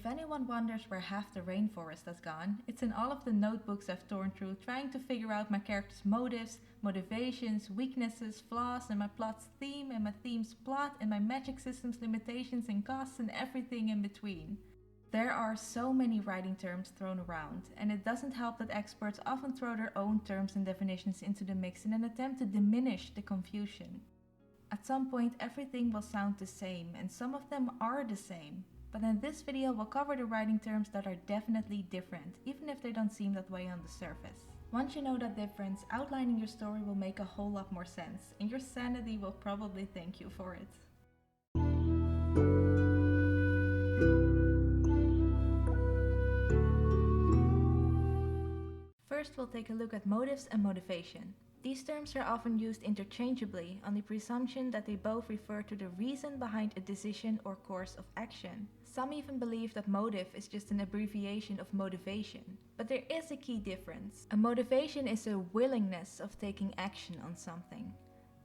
If anyone wonders where half the rainforest has gone, it's in all of the notebooks I've torn through trying to figure out my character's motives, motivations, weaknesses, flaws, and my plot's theme, and my theme's plot, and my magic system's limitations and costs, and everything in between. There are so many writing terms thrown around, and it doesn't help that experts often throw their own terms and definitions into the mix in an attempt to diminish the confusion. At some point everything will sound the same, and some of them are the same. But in this video we'll cover the writing terms that are definitely different, even if they don't seem that way on the surface. Once you know that difference, outlining your story will make a whole lot more sense, and your sanity will probably thank you for it. First, we'll take a look at motives and motivation. These terms are often used interchangeably on the presumption that they both refer to the reason behind a decision or course of action. Some even believe that motive is just an abbreviation of motivation. But there is a key difference. A motivation is a willingness of taking action on something.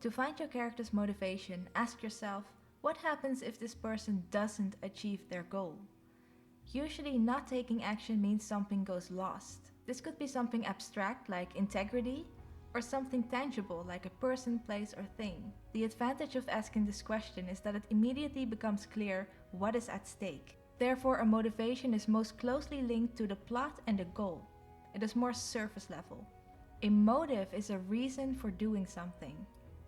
To find your character's motivation, ask yourself, what happens if this person doesn't achieve their goal? Usually not taking action means something goes lost. This could be something abstract like integrity, or something tangible like a person, place, or thing. The advantage of asking this question is that it immediately becomes clear what is at stake. Therefore, a motivation is most closely linked to the plot and the goal. It is more surface level. A motive is a reason for doing something.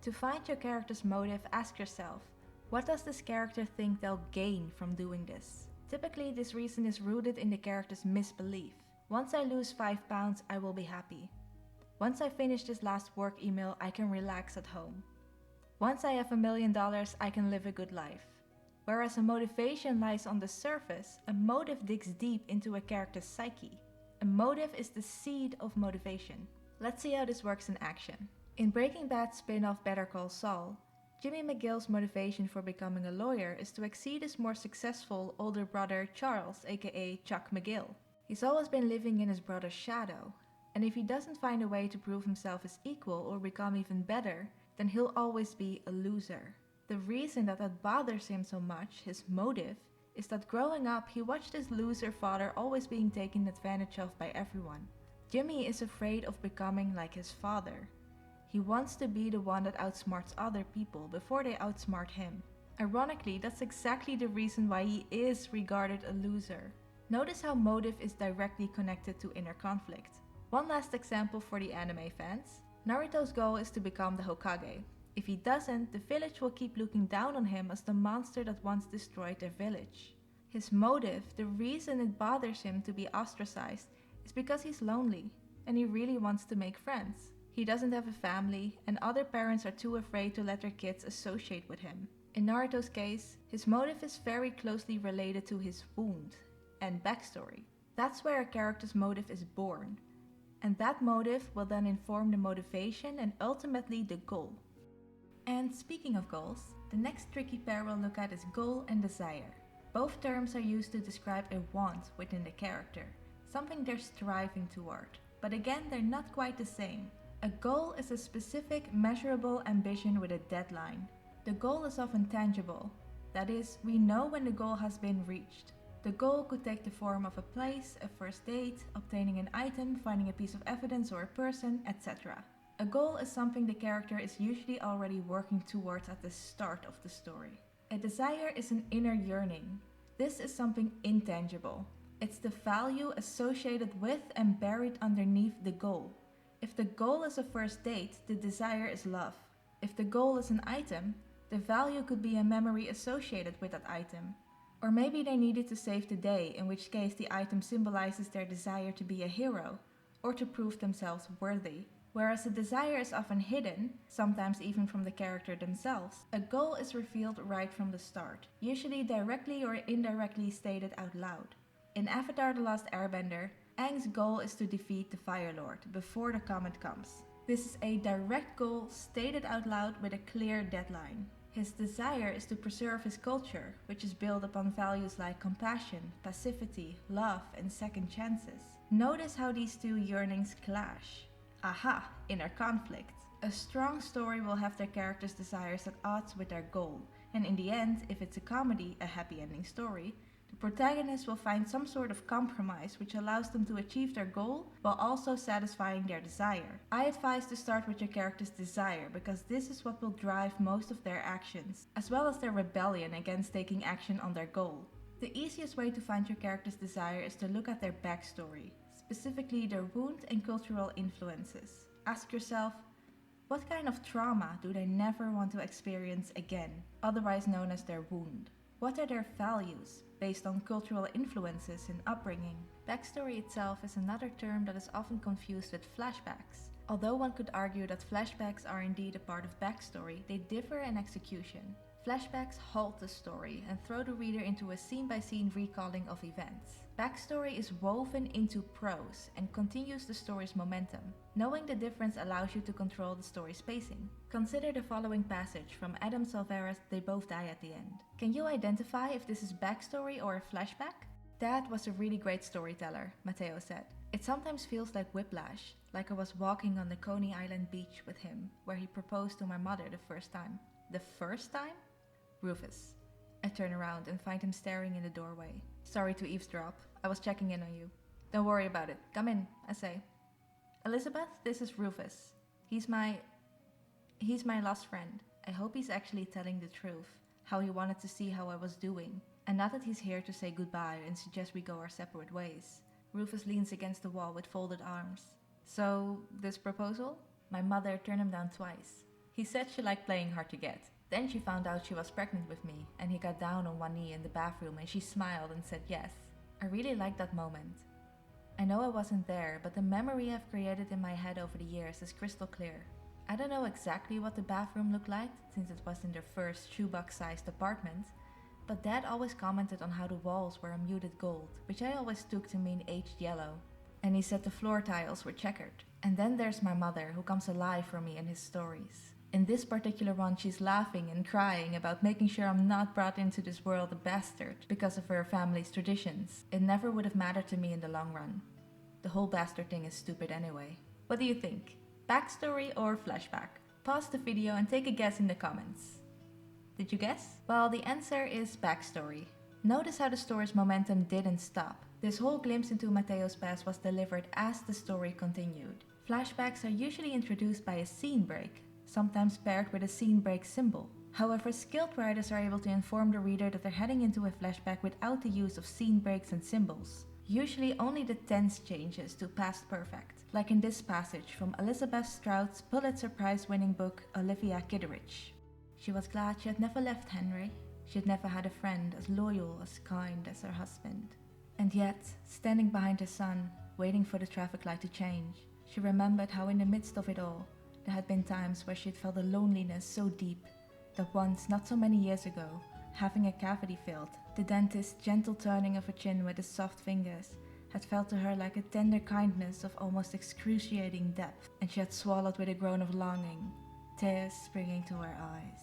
To find your character's motive, ask yourself, what does this character think they'll gain from doing this? Typically, this reason is rooted in the character's misbelief. Once I lose 5 pounds, I will be happy. Once I finish this last work email, I can relax at home. Once I have $1 million, I can live a good life. Whereas a motivation lies on the surface, a motive digs deep into a character's psyche. A motive is the seed of motivation. Let's see how this works in action. In Breaking Bad spin-off Better Call Saul, Jimmy McGill's motivation for becoming a lawyer is to exceed his more successful older brother Charles, aka Chuck McGill. He's always been living in his brother's shadow, and if he doesn't find a way to prove himself as equal or become even better, then he'll always be a loser. The reason that bothers him so much, his motive, is that growing up he watched his loser father always being taken advantage of by everyone. Jimmy is afraid of becoming like his father. He wants to be the one that outsmarts other people before they outsmart him. Ironically, that's exactly the reason why he is regarded a loser. Notice how motive is directly connected to inner conflict. One last example for the anime fans. Naruto's goal is to become the Hokage. If he doesn't, the village will keep looking down on him as the monster that once destroyed their village. His motive, the reason it bothers him to be ostracized, is because he's lonely and he really wants to make friends. He doesn't have a family and other parents are too afraid to let their kids associate with him. In Naruto's case, his motive is very closely related to his wound and backstory. That's where a character's motive is born. And that motive will then inform the motivation and ultimately the goal. And speaking of goals, the next tricky pair we'll look at is goal and desire. Both terms are used to describe a want within the character, something they're striving toward. But again, they're not quite the same. A goal is a specific, measurable ambition with a deadline. The goal is often tangible. That is, we know when the goal has been reached. The goal could take the form of a place, a first date, obtaining an item, finding a piece of evidence or a person, etc. A goal is something the character is usually already working towards at the start of the story. A desire is an inner yearning. This is something intangible. It's the value associated with and buried underneath the goal. If the goal is a first date, the desire is love. If the goal is an item, the value could be a memory associated with that item. Or maybe they needed to save the day, in which case the item symbolizes their desire to be a hero, or to prove themselves worthy. Whereas a desire is often hidden, sometimes even from the character themselves, a goal is revealed right from the start, usually directly or indirectly stated out loud. In Avatar: The Last Airbender, Aang's goal is to defeat the Fire Lord before the comet comes. This is a direct goal stated out loud with a clear deadline. His desire is to preserve his culture, which is built upon values like compassion, passivity, love, and second chances. Notice how these two yearnings clash. Aha, inner conflict. A strong story will have their characters' desires at odds with their goal, and in the end, if it's a comedy, a happy ending story, The protagonist will find some sort of compromise which allows them to achieve their goal while also satisfying their desire. I advise to start with your character's desire because this is what will drive most of their actions, as well as their rebellion against taking action on their goal. The easiest way to find your character's desire is to look at their backstory, specifically their wound and cultural influences. Ask yourself, what kind of trauma do they never want to experience again, otherwise known as their wound? What are their values, based on cultural influences and upbringing? Backstory itself is another term that is often confused with flashbacks. Although one could argue that flashbacks are indeed a part of backstory, they differ in execution. Flashbacks halt the story and throw the reader into a scene-by-scene recalling of events. Backstory is woven into prose and continues the story's momentum. Knowing the difference allows you to control the story's pacing. Consider the following passage from Adam Silvera's They Both Die at the End. Can you identify if this is backstory or a flashback? Dad was a really great storyteller, Matteo said. It sometimes feels like whiplash, like I was walking on the Coney Island beach with him, where he proposed to my mother the first time. The first time? Rufus. I turn around and find him staring in the doorway. Sorry to eavesdrop. I was checking in on you. Don't worry about it. Come in, I say. Elizabeth, this is Rufus. He's my lost friend. I hope he's actually telling the truth. How he wanted to see how I was doing. And not that he's here to say goodbye and suggest we go our separate ways. Rufus leans against the wall with folded arms. So, this proposal? My mother turned him down twice. He said she liked playing hard to get. Then she found out she was pregnant with me, and he got down on one knee in the bathroom and she smiled and said yes. I really liked that moment. I know I wasn't there, but the memory I've created in my head over the years is crystal clear. I don't know exactly what the bathroom looked like, since it was in their first shoebox-sized apartment, but Dad always commented on how the walls were a muted gold, which I always took to mean aged yellow. And he said the floor tiles were checkered. And then there's my mother, who comes alive for me in his stories. In this particular one, she's laughing and crying about making sure I'm not brought into this world a bastard because of her family's traditions. It never would have mattered to me in the long run. The whole bastard thing is stupid anyway. What do you think? Backstory or flashback? Pause the video and take a guess in the comments. Did you guess? Well, the answer is backstory. Notice how the story's momentum didn't stop. This whole glimpse into Matteo's past was delivered as the story continued. Flashbacks are usually introduced by a scene break, sometimes paired with a scene break symbol. However, skilled writers are able to inform the reader that they're heading into a flashback without the use of scene breaks and symbols. Usually only the tense changes to past perfect, like in this passage from Elizabeth Strout's Pulitzer Prize-winning book Olivia Kitteridge. She was glad she had never left Henry. She had never had a friend as loyal, as kind as her husband. And yet, standing behind her son, waiting for the traffic light to change, she remembered how in the midst of it all, there had been times where she had felt a loneliness so deep that once, not so many years ago, having a cavity filled, the dentist's gentle turning of her chin with his soft fingers had felt to her like a tender kindness of almost excruciating depth, and she had swallowed with a groan of longing, tears springing to her eyes.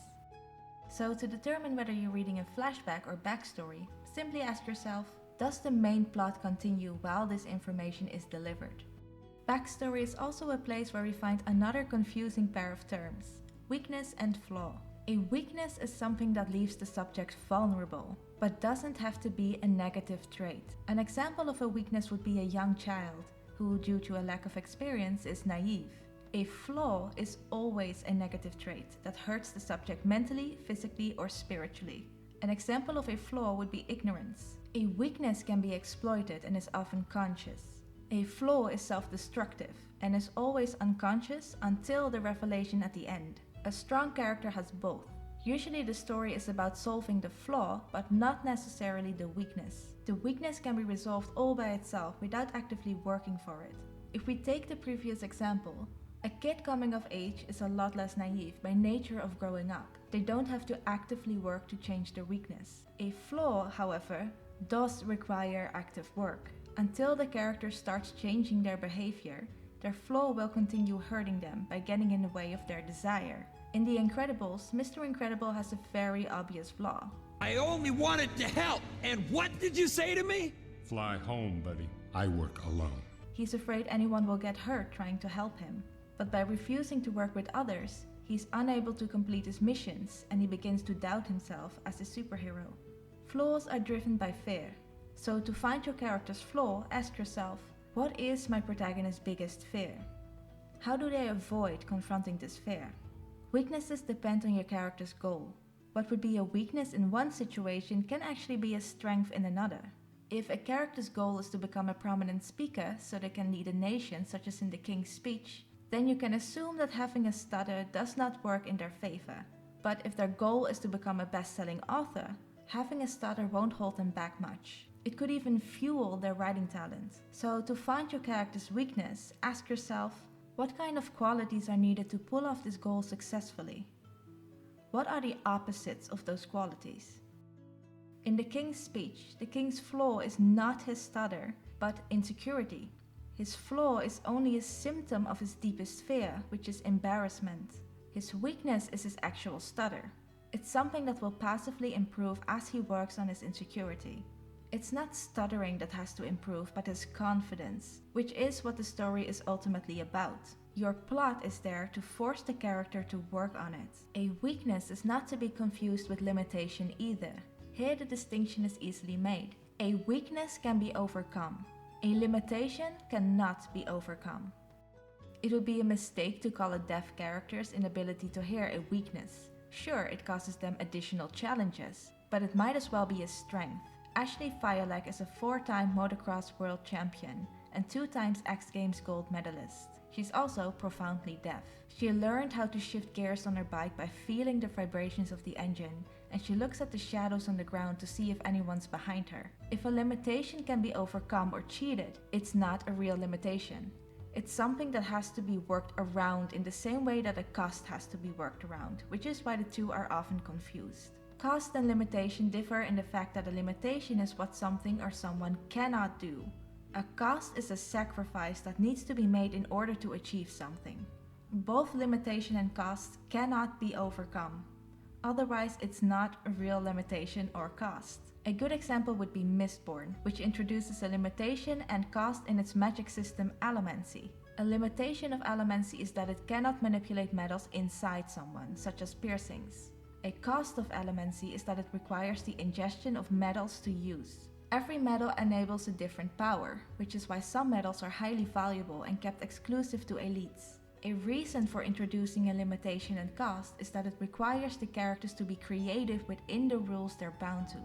So to determine whether you're reading a flashback or backstory, simply ask yourself, does the main plot continue while this information is delivered? Backstory is also a place where we find another confusing pair of terms, weakness and flaw. A weakness is something that leaves the subject vulnerable, but doesn't have to be a negative trait. An example of a weakness would be a young child, who due to a lack of experience is naive. A flaw is always a negative trait that hurts the subject mentally, physically, or spiritually. An example of a flaw would be ignorance. A weakness can be exploited and is often conscious. A flaw is self-destructive and is always unconscious until the revelation at the end. A strong character has both. Usually the story is about solving the flaw, but not necessarily the weakness. The weakness can be resolved all by itself without actively working for it. If we take the previous example, a kid coming of age is a lot less naive by nature of growing up. They don't have to actively work to change their weakness. A flaw, however, does require active work. Until the character starts changing their behavior, their flaw will continue hurting them by getting in the way of their desire. In The Incredibles, Mr. Incredible has a very obvious flaw. I only wanted to help, and what did you say to me? Fly home, buddy. I work alone. He's afraid anyone will get hurt trying to help him. But by refusing to work with others, he's unable to complete his missions and he begins to doubt himself as a superhero. Flaws are driven by fear. So to find your character's flaw, ask yourself, what is my protagonist's biggest fear? How do they avoid confronting this fear? Weaknesses depend on your character's goal. What would be a weakness in one situation can actually be a strength in another. If a character's goal is to become a prominent speaker so they can lead a nation, such as in the King's Speech, then you can assume that having a stutter does not work in their favor. But if their goal is to become a best-selling author, having a stutter won't hold them back much. It could even fuel their writing talent. So to find your character's weakness, ask yourself, what kind of qualities are needed to pull off this goal successfully? What are the opposites of those qualities? In the King's Speech, the king's flaw is not his stutter, but insecurity. His flaw is only a symptom of his deepest fear, which is embarrassment. His weakness is his actual stutter. It's something that will passively improve as he works on his insecurity. It's not stuttering that has to improve, but his confidence, which is what the story is ultimately about. Your plot is there to force the character to work on it. A weakness is not to be confused with limitation either. Here the distinction is easily made. A weakness can be overcome. A limitation cannot be overcome. It would be a mistake to call a deaf character's inability to hear a weakness. Sure, it causes them additional challenges, but it might as well be a strength. Ashley Firelag is a 4-time motocross world champion and 2 times X Games gold medalist. She's also profoundly deaf. She learned how to shift gears on her bike by feeling the vibrations of the engine, and she looks at the shadows on the ground to see if anyone's behind her. If a limitation can be overcome or cheated, it's not a real limitation. It's something that has to be worked around in the same way that a cost has to be worked around, which is why the two are often confused. Cost and limitation differ in the fact that a limitation is what something or someone cannot do. A cost is a sacrifice that needs to be made in order to achieve something. Both limitation and cost cannot be overcome. Otherwise, it's not a real limitation or cost. A good example would be Mistborn, which introduces a limitation and cost in its magic system Allomancy. A limitation of Allomancy is that it cannot manipulate metals inside someone, such as piercings. A cost of Allomancy is that it requires the ingestion of metals to use. Every metal enables a different power, which is why some metals are highly valuable and kept exclusive to elites. A reason for introducing a limitation and cost is that it requires the characters to be creative within the rules they're bound to.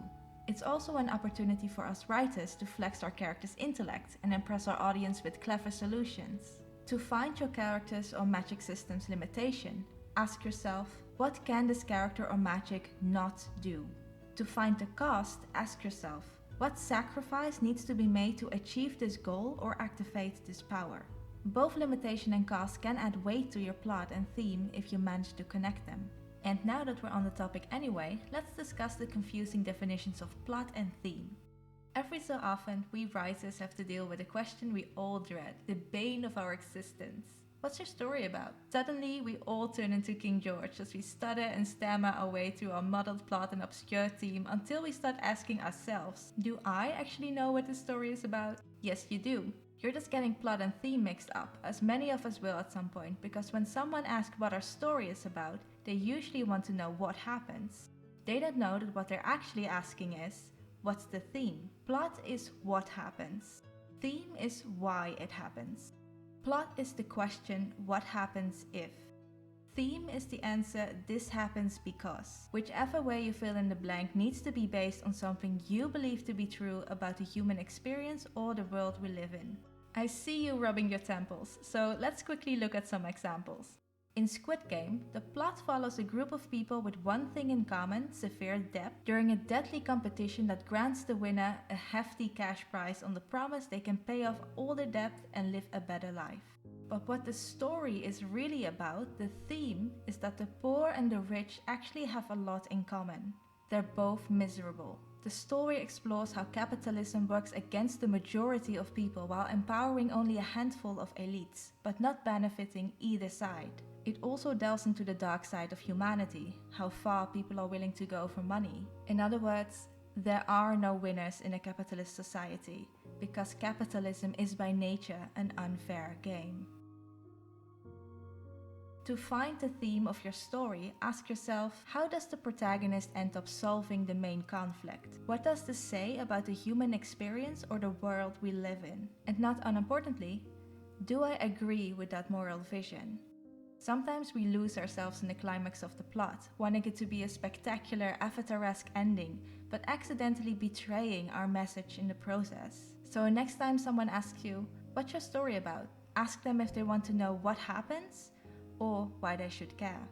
It's also an opportunity for us writers to flex our characters' intellect and impress our audience with clever solutions. To find your character's or magic system's limitation, ask yourself, what can this character or magic not do? To find the cost, ask yourself, what sacrifice needs to be made to achieve this goal or activate this power? Both limitation and cost can add weight to your plot and theme if you manage to connect them. And now that we're on the topic anyway, let's discuss the confusing definitions of plot and theme. Every so often, we writers have to deal with a question we all dread, the bane of our existence. What's your story about? Suddenly, we all turn into King George as we stutter and stammer our way through our muddled plot and obscure theme until we start asking ourselves, do I actually know what this story is about? Yes, you do. You're just getting plot and theme mixed up, as many of us will at some point, because when someone asks what our story is about, they usually want to know what happens. They don't know that what they're actually asking is, what's the theme? Plot is what happens. Theme is why it happens. Plot is the question, what happens if? Theme is the answer, this happens because. Whichever way you fill in the blank needs to be based on something you believe to be true about the human experience or the world we live in. I see you rubbing your temples, so let's quickly look at some examples. In Squid Game, the plot follows a group of people with one thing in common, severe debt, during a deadly competition that grants the winner a hefty cash prize on the promise they can pay off all their debt and live a better life. But what the story is really about, the theme, is that the poor and the rich actually have a lot in common. They're both miserable. The story explores how capitalism works against the majority of people while empowering only a handful of elites, but not benefiting either side. It also delves into the dark side of humanity, how far people are willing to go for money. In other words, there are no winners in a capitalist society, because capitalism is by nature an unfair game. To find the theme of your story, ask yourself, how does the protagonist end up solving the main conflict? What does this say about the human experience or the world we live in? And not unimportantly, do I agree with that moral vision? Sometimes we lose ourselves in the climax of the plot, wanting it to be a spectacular Avatar-esque ending, but accidentally betraying our message in the process. So next time someone asks you, what's your story about? Ask them if they want to know what happens or why they should care.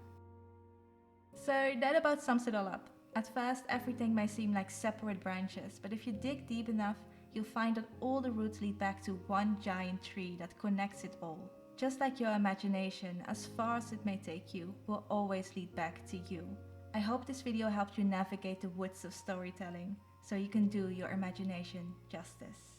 So that about sums it all up. At first, everything may seem like separate branches, but if you dig deep enough, you'll find that all the roots lead back to one giant tree that connects it all. Just like your imagination, as far as it may take you, will always lead back to you. I hope this video helped you navigate the woods of storytelling, so you can do your imagination justice.